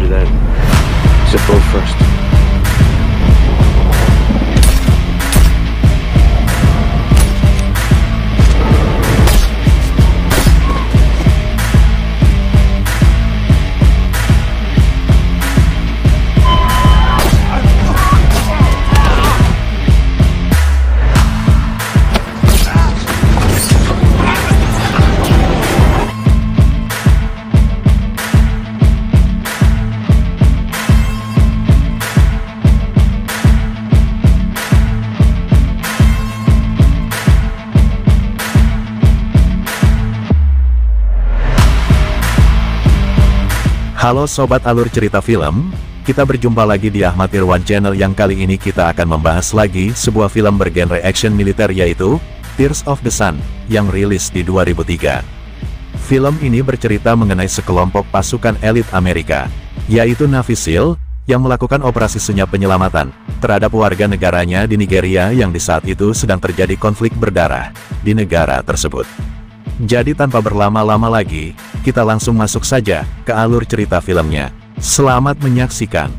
that. Zip road first. Halo Sobat Alur Cerita Film, kita berjumpa lagi di Ahmad Irwan Channel yang kali ini kita akan membahas lagi sebuah film bergenre action militer yaitu Tears of the Sun yang rilis di 2003. Film ini bercerita mengenai sekelompok pasukan elit Amerika, yaitu Navy SEAL, yang melakukan operasi senyap penyelamatan terhadap warga negaranya di Nigeria yang di saat itu sedang terjadi konflik berdarah di negara tersebut. Jadi tanpa berlama-lama lagi, kita langsung masuk saja ke alur cerita filmnya. Selamat menyaksikan.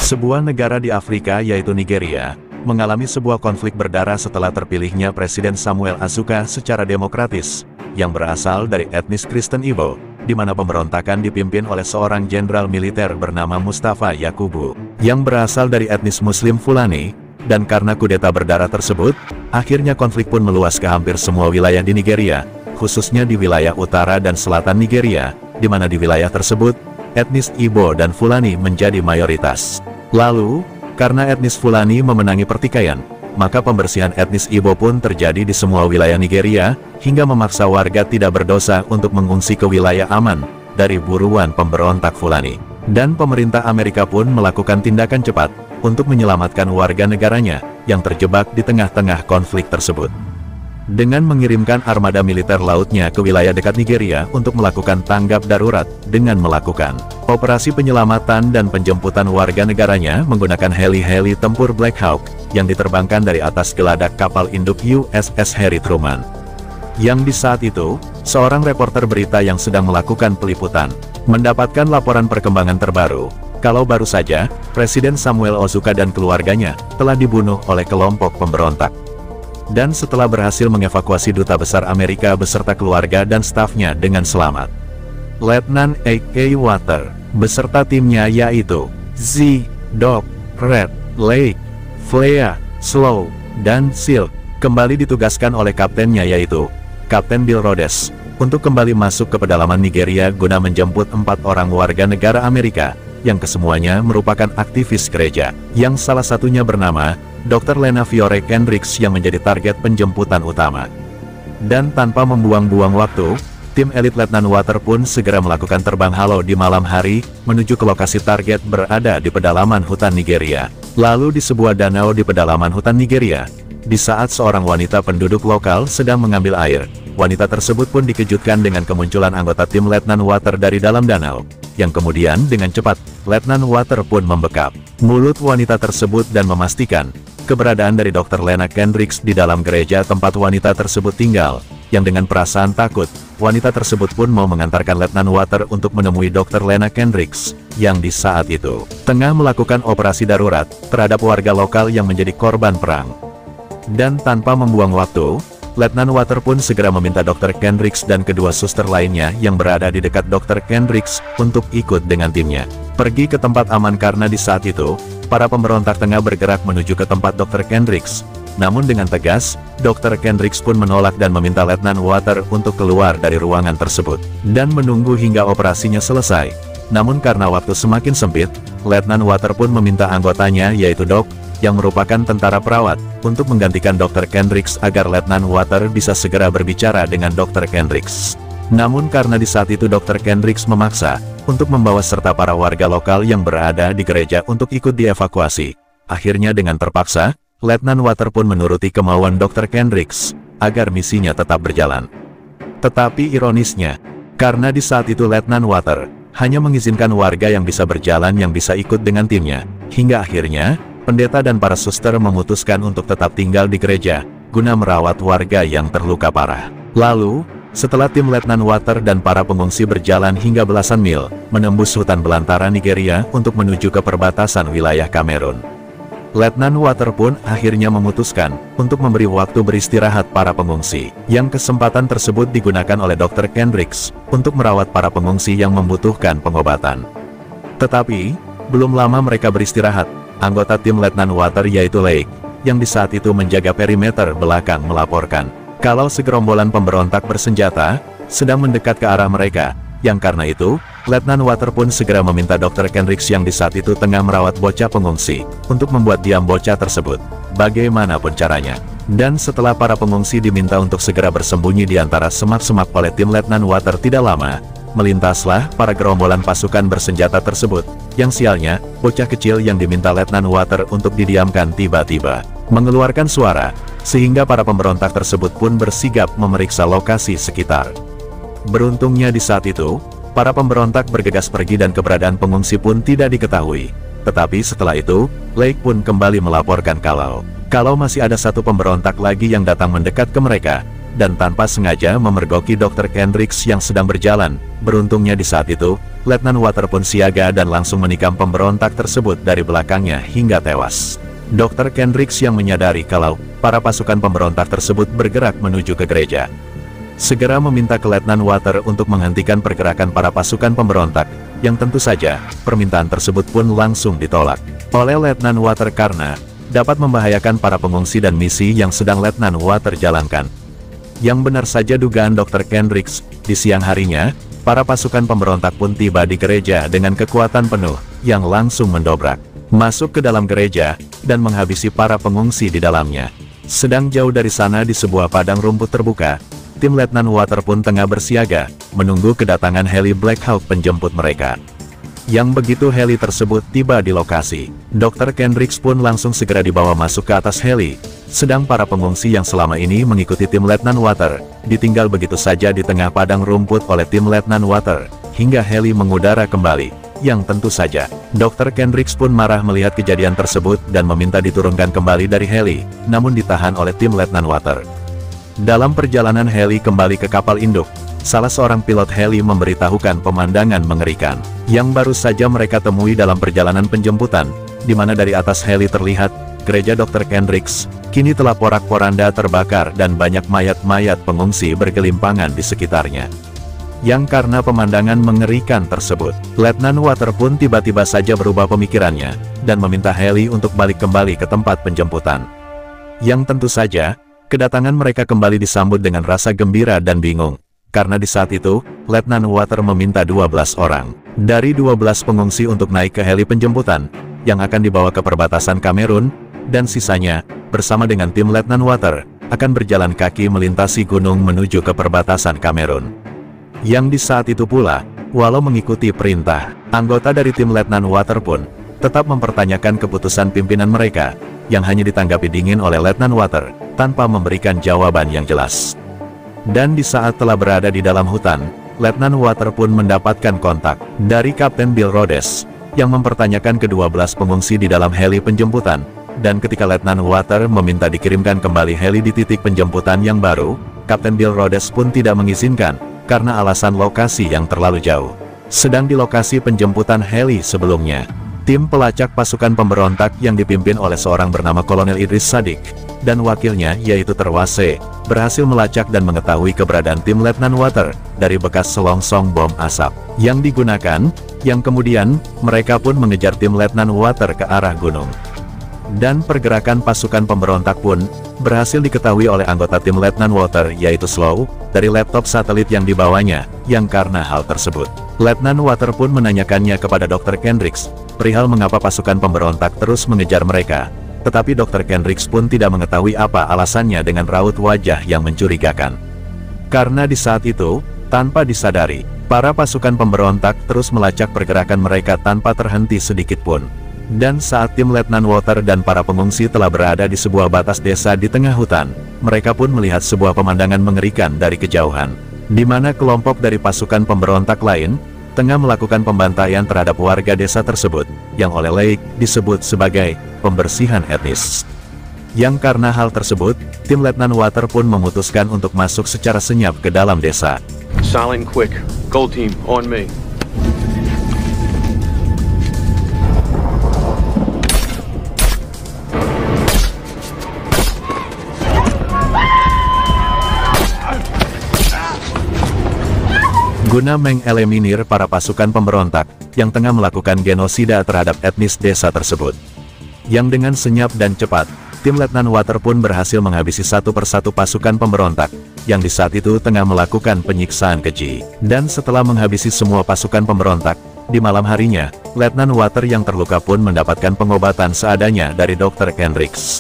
Sebuah negara di Afrika yaitu Nigeria, mengalami sebuah konflik berdarah setelah terpilihnya Presiden Samuel Azuka secara demokratis, yang berasal dari etnis Kristen Igbo, di mana pemberontakan dipimpin oleh seorang jenderal militer bernama Mustafa Yakubu, yang berasal dari etnis Muslim Fulani. Dan karena kudeta berdarah tersebut, akhirnya konflik pun meluas ke hampir semua wilayah di Nigeria, khususnya di wilayah utara dan selatan Nigeria, di mana di wilayah tersebut, etnis Igbo dan Fulani menjadi mayoritas. Lalu, karena etnis Fulani memenangi pertikaian, maka pembersihan etnis Igbo pun terjadi di semua wilayah Nigeria, hingga memaksa warga tidak berdosa untuk mengungsi ke wilayah aman dari buruan pemberontak Fulani. Dan pemerintah Amerika pun melakukan tindakan cepat untuk menyelamatkan warga negaranya yang terjebak di tengah-tengah konflik tersebut. Dengan mengirimkan armada militer lautnya ke wilayah dekat Nigeria untuk melakukan tanggap darurat dengan melakukan operasi penyelamatan dan penjemputan warga negaranya menggunakan heli-heli tempur Black Hawk yang diterbangkan dari atas geladak kapal induk USS Harry Truman. Yang di saat itu, seorang reporter berita yang sedang melakukan peliputan mendapatkan laporan perkembangan terbaru kalau baru saja, Presiden Samuel Azuka dan keluarganya telah dibunuh oleh kelompok pemberontak. Dan setelah berhasil mengevakuasi duta besar Amerika beserta keluarga dan stafnya dengan selamat, Letnan A.K. Water beserta timnya yaitu Z, Doc, Red, Lake, Flea, Slow, dan Silk kembali ditugaskan oleh kaptennya yaitu Kapten Bill Rhodes untuk kembali masuk ke pedalaman Nigeria guna menjemput 4 orang warga negara Amerika yang kesemuanya merupakan aktivis gereja, yang salah satunya bernama Dr. Lena Fiore Kendricks yang menjadi target penjemputan utama. Dan tanpa membuang-buang waktu, tim elit Letnan Water pun segera melakukan terbang halo di malam hari menuju ke lokasi target berada di pedalaman hutan Nigeria. Lalu di sebuah danau di pedalaman hutan Nigeria, di saat seorang wanita penduduk lokal sedang mengambil air, wanita tersebut pun dikejutkan dengan kemunculan anggota tim Letnan Water dari dalam danau, yang kemudian dengan cepat, Letnan Water pun membekap mulut wanita tersebut dan memastikan keberadaan dari Dr. Lena Kendricks di dalam gereja tempat wanita tersebut tinggal, yang dengan perasaan takut, wanita tersebut pun mau mengantarkan Letnan Water untuk menemui Dr. Lena Kendricks, yang di saat itu tengah melakukan operasi darurat terhadap warga lokal yang menjadi korban perang. Dan tanpa membuang waktu, Letnan Water pun segera meminta Dr. Kendricks dan kedua suster lainnya yang berada di dekat Dr. Kendricks untuk ikut dengan timnya pergi ke tempat aman karena di saat itu, para pemberontak tengah bergerak menuju ke tempat Dr. Kendricks. Namun dengan tegas, Dr. Kendricks pun menolak dan meminta Letnan Water untuk keluar dari ruangan tersebut dan menunggu hingga operasinya selesai. Namun karena waktu semakin sempit, Letnan Water pun meminta anggotanya yaitu Doc, yang merupakan tentara perawat, untuk menggantikan Dr. Kendricks agar Letnan Water bisa segera berbicara dengan Dr. Kendricks. Namun karena di saat itu Dr. Kendricks memaksa untuk membawa serta para warga lokal yang berada di gereja untuk ikut dievakuasi. Akhirnya dengan terpaksa, Letnan Water pun menuruti kemauan Dr. Kendricks agar misinya tetap berjalan. Tetapi ironisnya, karena di saat itu Letnan Water hanya mengizinkan warga yang bisa berjalan yang bisa ikut dengan timnya, hingga akhirnya pendeta dan para suster memutuskan untuk tetap tinggal di gereja, guna merawat warga yang terluka parah. Lalu, Setelah tim Letnan Water dan para pengungsi berjalan hingga belasan mil, menembus hutan belantara Nigeria untuk menuju ke perbatasan wilayah Kamerun. Letnan Water pun akhirnya memutuskan untuk memberi waktu beristirahat para pengungsi. Yang kesempatan tersebut digunakan oleh Dr. Kendricks untuk merawat para pengungsi yang membutuhkan pengobatan. Tetapi, belum lama mereka beristirahat, anggota tim Letnan Water yaitu Lake, yang di saat itu menjaga perimeter belakang melaporkan kalau segerombolan pemberontak bersenjata sedang mendekat ke arah mereka. Yang karena itu, Letnan Water pun segera meminta Dr. Kendricks yang di saat itu tengah merawat bocah pengungsi untuk membuat diam bocah tersebut, bagaimanapun caranya. Dan setelah para pengungsi diminta untuk segera bersembunyi di antara semak-semak oleh tim Letnan Water tidak lama, melintaslah para gerombolan pasukan bersenjata tersebut. Yang sialnya, bocah kecil yang diminta Letnan Water untuk didiamkan tiba-tiba mengeluarkan suara, sehingga para pemberontak tersebut pun bersigap memeriksa lokasi sekitar. Beruntungnya di saat itu, para pemberontak bergegas pergi dan keberadaan pengungsi pun tidak diketahui. Tetapi setelah itu, Lake pun kembali melaporkan kalau masih ada satu pemberontak lagi yang datang mendekat ke mereka, dan tanpa sengaja memergoki Dr. Kendricks yang sedang berjalan. Beruntungnya di saat itu, Letnan Water pun siaga dan langsung menikam pemberontak tersebut dari belakangnya hingga tewas. Dr. Kendricks yang menyadari kalau para pasukan pemberontak tersebut bergerak menuju ke gereja, segera meminta ke Letnan Water untuk menghentikan pergerakan para pasukan pemberontak, yang tentu saja, permintaan tersebut pun langsung ditolak oleh Letnan Water karena dapat membahayakan para pengungsi dan misi yang sedang Letnan Water jalankan. Yang benar saja dugaan Dr. Kendricks, di siang harinya, para pasukan pemberontak pun tiba di gereja dengan kekuatan penuh, yang langsung mendobrak masuk ke dalam gereja, dan menghabisi para pengungsi di dalamnya. Sedang jauh dari sana di sebuah padang rumput terbuka, tim Letnan Water pun tengah bersiaga, menunggu kedatangan heli Black Hawk penjemput mereka. Yang begitu heli tersebut tiba di lokasi, Dr. Kendricks pun langsung segera dibawa masuk ke atas heli, sedang para pengungsi yang selama ini mengikuti tim Letnan Water, ditinggal begitu saja di tengah padang rumput oleh tim Letnan Water, hingga heli mengudara kembali. Yang tentu saja, Dr. Kendricks pun marah melihat kejadian tersebut dan meminta diturunkan kembali dari heli, namun ditahan oleh tim Letnan Water. Dalam perjalanan heli kembali ke kapal induk, salah seorang pilot heli memberitahukan pemandangan mengerikan yang baru saja mereka temui dalam perjalanan penjemputan, di mana dari atas heli terlihat gereja Dr. Kendricks kini telah porak-poranda terbakar dan banyak mayat-mayat pengungsi bergelimpangan di sekitarnya. Yang karena pemandangan mengerikan tersebut, Letnan Water pun tiba-tiba saja berubah pemikirannya dan meminta heli untuk balik kembali ke tempat penjemputan. Yang tentu saja, kedatangan mereka kembali disambut dengan rasa gembira dan bingung, karena di saat itu, Letnan Water meminta 12 orang dari 12 pengungsi untuk naik ke heli penjemputan, yang akan dibawa ke perbatasan Kamerun, dan sisanya, bersama dengan tim Letnan Water, akan berjalan kaki melintasi gunung menuju ke perbatasan Kamerun. Yang di saat itu pula, walau mengikuti perintah, anggota dari tim Letnan Water pun tetap mempertanyakan keputusan pimpinan mereka, yang hanya ditanggapi dingin oleh Letnan Water, tanpa memberikan jawaban yang jelas. Dan di saat telah berada di dalam hutan, Letnan Water pun mendapatkan kontak dari Kapten Bill Rhodes, yang mempertanyakan ke-12 pengungsi di dalam heli penjemputan, dan ketika Letnan Water meminta dikirimkan kembali heli di titik penjemputan yang baru, Kapten Bill Rhodes pun tidak mengizinkan, karena alasan lokasi yang terlalu jauh. Sedang di lokasi penjemputan heli sebelumnya, tim pelacak pasukan pemberontak yang dipimpin oleh seorang bernama Kolonel Idris Sadik, dan wakilnya yaitu Terwase, berhasil melacak dan mengetahui keberadaan tim Letnan Water dari bekas selongsong bom asap yang digunakan, yang kemudian mereka pun mengejar tim Letnan Water ke arah gunung. Dan pergerakan pasukan pemberontak pun berhasil diketahui oleh anggota tim Letnan Water yaitu Slow, dari laptop satelit yang dibawanya, yang karena hal tersebut, Letnan Water pun menanyakannya kepada Dr. Kendricks, perihal mengapa pasukan pemberontak terus mengejar mereka. Tetapi Dr. Kendricks pun tidak mengetahui apa alasannya dengan raut wajah yang mencurigakan. Karena di saat itu, tanpa disadari, para pasukan pemberontak terus melacak pergerakan mereka tanpa terhenti sedikit pun. Dan saat tim Letnan Water dan para pengungsi telah berada di sebuah batas desa di tengah hutan, mereka pun melihat sebuah pemandangan mengerikan dari kejauhan, di mana kelompok dari pasukan pemberontak lain tengah melakukan pembantaian terhadap warga desa tersebut, yang oleh Lake disebut sebagai pembersihan etnis. Yang karena hal tersebut, tim Letnan Water pun memutuskan untuk masuk secara senyap ke dalam desa. Silent and quick. Gold team, on me. Guna mengeliminir para pasukan pemberontak yang tengah melakukan genosida terhadap etnis desa tersebut. Yang dengan senyap dan cepat, tim Letnan Water pun berhasil menghabisi satu persatu pasukan pemberontak yang di saat itu tengah melakukan penyiksaan keji. Dan setelah menghabisi semua pasukan pemberontak, di malam harinya, Letnan Water yang terluka pun mendapatkan pengobatan seadanya dari Dr. Kendricks.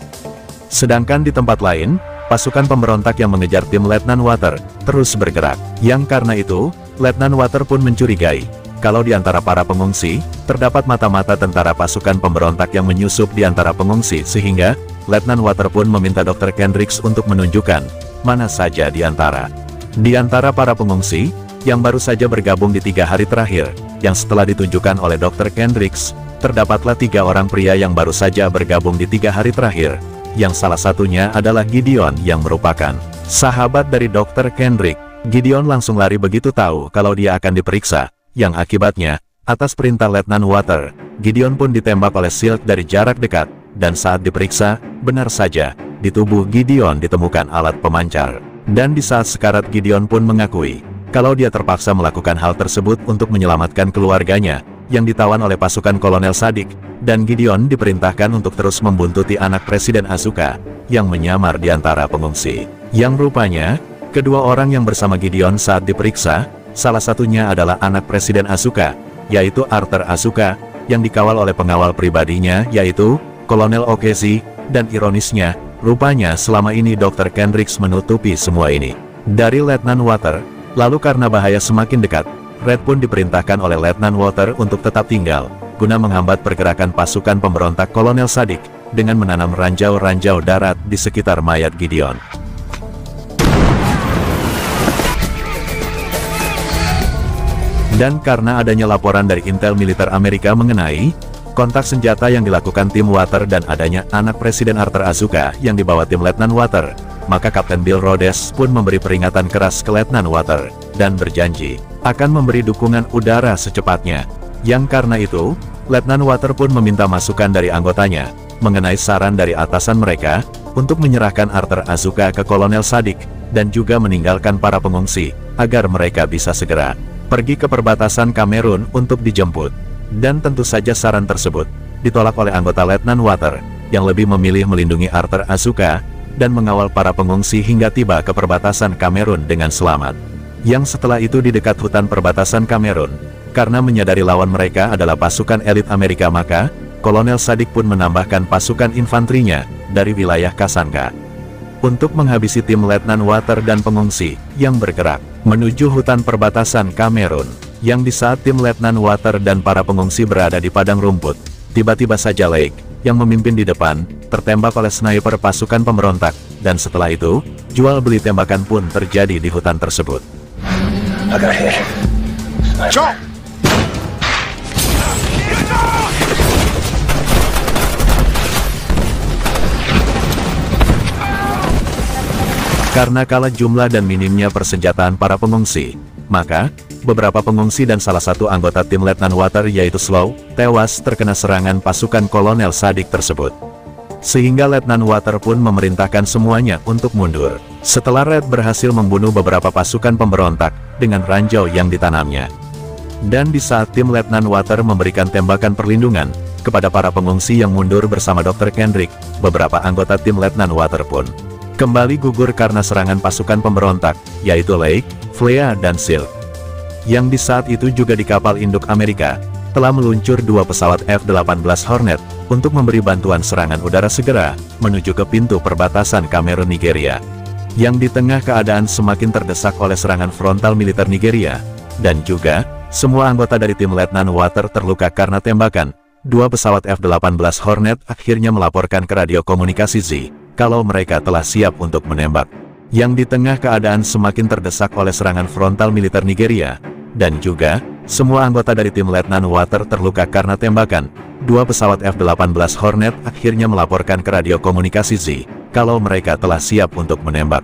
Sedangkan di tempat lain, pasukan pemberontak yang mengejar tim Letnan Water terus bergerak. Yang karena itu, Letnan Water pun mencurigai kalau di antara para pengungsi, terdapat mata-mata tentara pasukan pemberontak yang menyusup di antara pengungsi, sehingga Letnan Water pun meminta Dr. Kendricks untuk menunjukkan mana saja di antara para pengungsi yang baru saja bergabung di 3 hari terakhir, yang setelah ditunjukkan oleh Dr. Kendricks, terdapatlah 3 orang pria yang baru saja bergabung di 3 hari terakhir, yang salah satunya adalah Gideon yang merupakan sahabat dari Dr. Kendricks. Gideon langsung lari begitu tahu kalau dia akan diperiksa, yang akibatnya, atas perintah Letnan Water, Gideon pun ditembak oleh Silk dari jarak dekat, dan saat diperiksa, benar saja, di tubuh Gideon ditemukan alat pemancar. Dan di saat sekarat Gideon pun mengakui, kalau dia terpaksa melakukan hal tersebut untuk menyelamatkan keluarganya, yang ditawan oleh pasukan Kolonel Sadik, dan Gideon diperintahkan untuk terus membuntuti anak Presiden Asuka, yang menyamar di antara pengungsi. Yang rupanya, kedua orang yang bersama Gideon saat diperiksa, salah satunya adalah anak Presiden Asuka, yaitu Arthur Asuka, yang dikawal oleh pengawal pribadinya, yaitu Kolonel Okezi, dan ironisnya, rupanya selama ini Dr. Kendricks menutupi semua ini dari Letnan Water. Lalu karena bahaya semakin dekat, Red pun diperintahkan oleh Letnan Water untuk tetap tinggal, guna menghambat pergerakan pasukan pemberontak Kolonel Sadik, dengan menanam ranjau-ranjau darat di sekitar mayat Gideon. Dan karena adanya laporan dari intel militer Amerika mengenai kontak senjata yang dilakukan tim Water dan adanya anak Presiden Arthur Asuka yang dibawa tim Letnan Water, maka Kapten Bill Rhodes pun memberi peringatan keras ke Letnan Water, dan berjanji akan memberi dukungan udara secepatnya. Yang karena itu, Letnan Water pun meminta masukan dari anggotanya, mengenai saran dari atasan mereka, untuk menyerahkan Arthur Asuka ke Kolonel Sadik, dan juga meninggalkan para pengungsi, agar mereka bisa segera pergi ke perbatasan Kamerun untuk dijemput. Dan tentu saja saran tersebut ditolak oleh anggota Letnan Water, yang lebih memilih melindungi Arthur Asuka, dan mengawal para pengungsi hingga tiba ke perbatasan Kamerun dengan selamat. Yang setelah itu di dekat hutan perbatasan Kamerun, karena menyadari lawan mereka adalah pasukan elit Amerika, maka Kolonel Sadik pun menambahkan pasukan infanterinya dari wilayah Kasanka untuk menghabisi tim Letnan Water dan pengungsi yang bergerak menuju hutan perbatasan Kamerun. Yang di saat tim Letnan Water dan para pengungsi berada di padang rumput, tiba-tiba saja Lake, yang memimpin di depan, tertembak oleh sniper pasukan pemberontak, dan setelah itu, jual beli tembakan pun terjadi di hutan tersebut. Karena kalah jumlah dan minimnya persenjataan para pengungsi, maka beberapa pengungsi dan salah satu anggota tim Letnan Water yaitu Slow, tewas terkena serangan pasukan Kolonel Sadik tersebut. Sehingga Letnan Water pun memerintahkan semuanya untuk mundur, setelah Red berhasil membunuh beberapa pasukan pemberontak dengan ranjau yang ditanamnya. Dan di saat tim Letnan Water memberikan tembakan perlindungan kepada para pengungsi yang mundur bersama Dr. Kendrick, beberapa anggota tim Letnan Water pun kembali gugur karena serangan pasukan pemberontak, yaitu Lake, Flea, dan Silk. Yang di saat itu juga di kapal induk Amerika, telah meluncur 2 pesawat F-18 Hornet, untuk memberi bantuan serangan udara segera, menuju ke pintu perbatasan Kamerun Nigeria. Yang di tengah keadaan semakin terdesak oleh serangan frontal militer Nigeria, dan juga, semua anggota dari tim Letnan Water terluka karena tembakan, 2 pesawat F-18 Hornet akhirnya melaporkan ke radio komunikasi Z, kalau mereka telah siap untuk menembak. Yang di tengah keadaan semakin terdesak oleh serangan frontal militer Nigeria, dan juga, Semua anggota dari tim Letnan Water terluka karena tembakan. 2 pesawat F-18 Hornet akhirnya melaporkan ke radio komunikasi Z kalau mereka telah siap untuk menembak.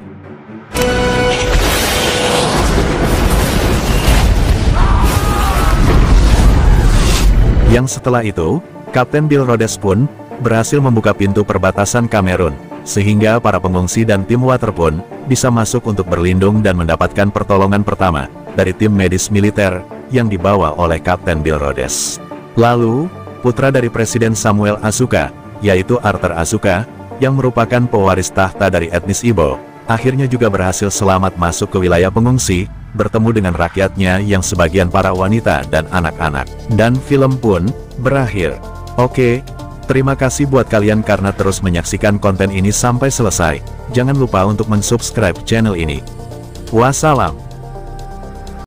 Yang setelah itu, Kapten Bill Rhodes pun berhasil membuka pintu perbatasan Kamerun, sehingga para pengungsi dan tim water pun bisa masuk untuk berlindung dan mendapatkan pertolongan pertama dari tim medis militer yang dibawa oleh Kapten Bill Rhodes. Lalu, putra dari Presiden Samuel Azuka, yaitu Arthur Azuka, yang merupakan pewaris tahta dari etnis Igbo, akhirnya juga berhasil selamat masuk ke wilayah pengungsi, bertemu dengan rakyatnya yang sebagian para wanita dan anak-anak. Dan film pun berakhir. Oke, terima kasih buat kalian karena terus menyaksikan konten ini sampai selesai. Jangan lupa untuk mensubscribe channel ini. Wassalam.